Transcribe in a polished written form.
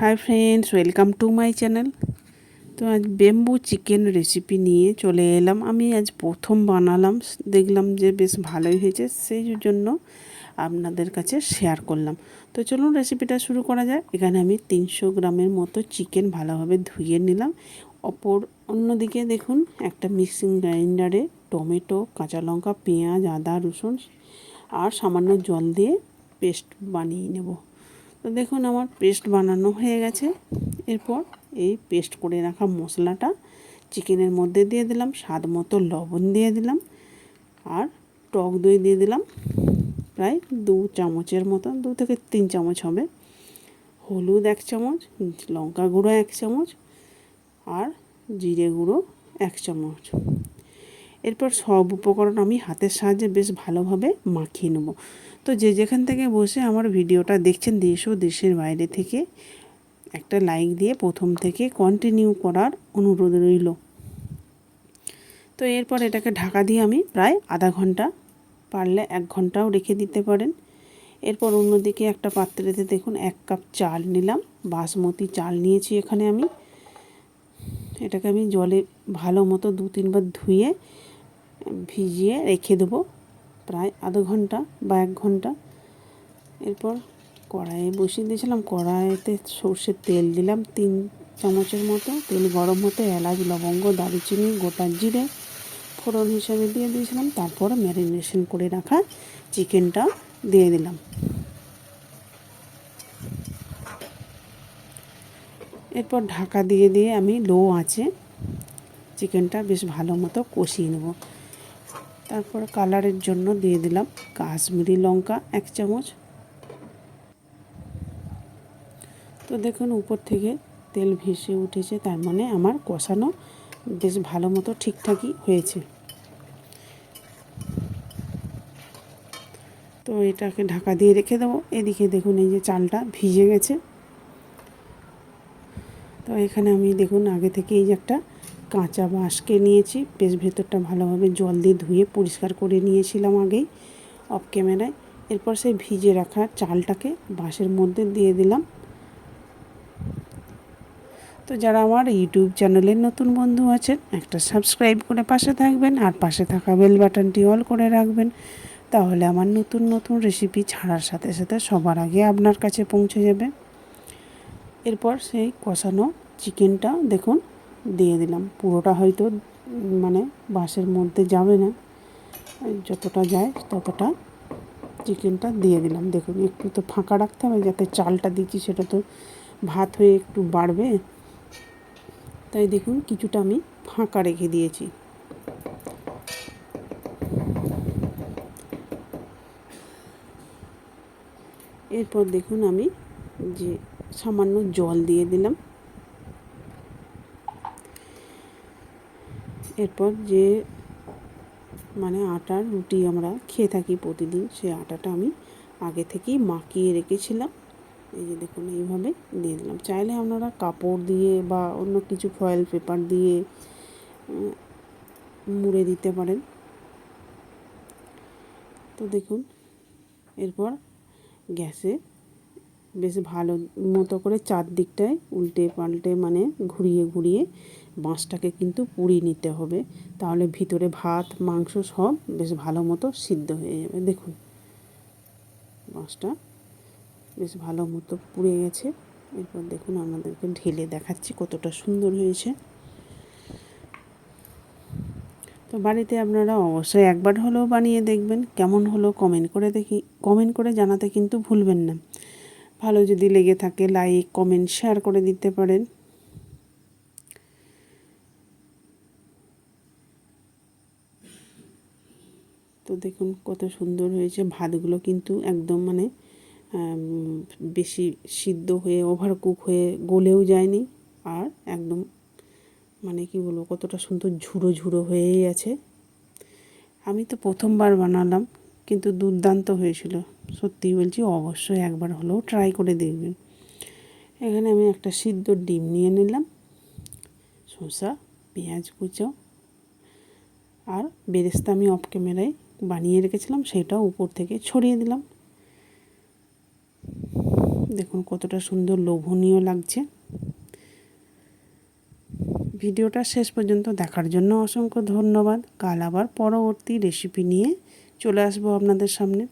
Hi friends, welcome to my channel. তো আজ bamboo chicken recipe নিয়ে চলে এলাম। আমি আজ প্রথম বানালাম, দেখলাম যে বেশ ভালোই হয়েছে, সেই জন্য আপনাদের কাছে শেয়ার করলাম। তো চলুন রেসিপিটা শুরু করা যায়। এখানে আমি 300 গ্রামের মতো চিকেন ভালোভাবে ধুয়ে নিলাম। অন্যদিকে দেখুন একটা মিক্সিং গ্রাইন্ডারে টমেটো, কাঁচা লঙ্কা, পেঁয়াজ, আদা, রসুন আর সামান্য জল দিয়ে পেস্ট বানিয়ে নেব। তো দেখুন আমার পেস্ট বানানো হয়ে গেছে। এরপর এই পেস্ট করে রাখা মশলাটা চিকেনের মধ্যে দিয়ে দিলাম, স্বাদ মতো লবণ দিয়ে দিলাম আর টক দই দিয়ে দিলাম প্রায় 2 চামচের মতো, 2 থেকে 3 চামচ হবে। হলুদ 1 চামচ, লঙ্কা গুঁড়ো 1 চামচ আর জিরে গুঁড়ো 1 চামচ। এরপর সব উপকরণ আমি হাতের সাহায্যে বেশ ভালোভাবে মাখিয়ে নেব। তো যে যেখান থেকে বসে আমার ভিডিওটা দেখছেন, দেশ ও দেশের বাইরে থেকে, একটা লাইক দিয়ে প্রথম থেকে কন্টিনিউ করার অনুরোধ রইল। তো এরপর এটাকে ঢাকা দিয়ে আমি প্রায় আধা ঘন্টা, পারলে 1 ঘন্টাও রেখে দিতে পারেন। এরপর অন্যদিকে একটা পাত্রেতে দেখুন 1 কাপ চাল নিলাম, বাসমতি চাল নিয়েছি এখানে আমি। এটাকে আমি জলে ভালো মতো 2-3 বার ধুয়ে ভিজিয়ে রেখে দেবো প্রায় আধা ঘন্টা বা 1 ঘন্টা। এরপর কড়াইয়ে বসিয়ে দিয়েছিলাম, কড়াইতে সর্ষের তেল দিলাম 3 চামচের মতো। তেল গরম হতে এলাচ, লবঙ্গ, দারুচিনি, গোটা জিরে ফোড়ন হিসাবে দিয়ে দিয়েছিলাম। তারপর ম্যারিনেশন করে রাখা চিকেনটা দিয়ে দিলাম। এরপর ঢাকা দিয়ে দিয়ে আমি লো আঁচে চিকেনটা বেশ ভালো মতো কষিয়ে নেব। তারপর কালারের জন্য দিয়ে দিলাম কাশ্মীরি লঙ্কা 1 চামচ। তো দেখুন উপর থেকে তেল ভেসে উঠেছে, তার মানে আমার কষানো বেশ ভালো মতো ঠিকঠাকই হয়েছে। তো এটাকে ঢাকা দিয়ে রেখে দেবো। এদিকে দেখুন এই যে চালটা ভিজে গেছে। তো এখানে আমি দেখুন আগে থেকে এই যে একটা কাঁচা বাঁশকে নিয়েছি, বেশ ভেতরটা ভালোভাবে জল দিয়ে ধুয়ে পরিষ্কার করে নিয়েছিলাম আগেই অফ ক্যামেরায়। এরপর সেই ভিজে রাখা চালটাকে বাঁশের মধ্যে দিয়ে দিলাম। তো যারা আমার ইউটিউব চ্যানেলের নতুন বন্ধু আছেন, একটা সাবস্ক্রাইব করে পাশে থাকবেন আর পাশে থাকা বেল বাটনটি অল করে রাখবেন, তাহলে আমার নতুন নতুন রেসিপি ছাড়ার সাথে সাথে সবার আগে আপনার কাছে পৌঁছে যাবে। এরপর সেই কষানো চিকেনটা দেখুন দিয়ে দিলাম। পুরোটা হয়তো মানে বাঁশের মধ্যে যাবে না, যতটা যায় ততটা চিকেনটা দিয়ে দিলাম। দেখুন একটু তো ফাঁকা রাখতে হবে, যাতে চালটা দিচ্ছি সেটা তো ভাত হয়ে একটু বাড়বে, তাই দেখুন কিছুটা আমি ফাঁকা রেখে দিয়েছি। এরপর দেখুন আমি যে সামান্য জল দিয়ে দিলাম। এরপর যে মানে আটার রুটি আমরা খেয়ে থাকি প্রতিদিন, সেই আটাটা আমি আগে থেকেই মাখিয়ে রেখেছিলাম। এই যে দেখুন এইভাবে দিয়ে দিলাম। চাইলে আপনারা কাপড় দিয়ে বা অন্য কিছু ফয়েল পেপার দিয়ে মুড়ে দিতে পারেন। তো দেখুন এরপর গ্যাসে বেশ ভালো মতো করে চারদিকটায় উল্টে পাল্টে মানে ঘুরিয়ে ঘুরিয়ে বাঁশটাকে কিন্তু পুড়িয়ে নিতে হবে, তাহলে ভিতরে ভাত মাংস সব বেশ ভালো মতো সিদ্ধ হয়ে যাবে। দেখুন বাঁশটা বেশ ভালো মতো পুড়ে গেছে। এরপর দেখুন আপনাদেরকে ঢেলে দেখাচ্ছি কতটা সুন্দর হয়েছে। তো বাড়িতে আপনারা অবশ্যই একবার হলেও বানিয়ে দেখবেন, কেমন হলো কমেন্ট করে জানাতে কিন্তু ভুলবেন না। ভালো যদি লেগে থাকে লাইক, কমেন্ট, শেয়ার করে দিতে পারেন। তো দেখুন কত সুন্দর হয়েছে। ভাতগুলো কিন্তু একদম মানে বেশি সিদ্ধ হয়ে ওভার কুক হয়ে গলেও যায়নি, আর একদম মানে কি বলবো কতটা সুন্দর ঝুড়ো ঝুড়ো হয়েই আছে। আমি তো প্রথমবার বানালাম, কিন্তু দুর্দান্ত হয়েছিল। সত্যিই বলছি, অবশ্যই একবার হলেও ট্রাই করে দেখবেন। এখানে আমি একটা সিদ্ধ ডিম নিয়ে নিলাম, শসা, পেঁয়াজ কুচো আর বেরেস্তা আমি অফ ক্যামেরায় বানিয়ে রেখেছিলাম, সেটাও উপর থেকে ছড়িয়ে দিলাম। দেখুন কতটা সুন্দর লোভনীয় লাগছে। ভিডিওটা শেষ পর্যন্ত দেখার জন্য অসংখ্য ধন্যবাদ। কাল আবার পরবর্তী রেসিপি নিয়ে চলে আসবো আপনাদের সামনে।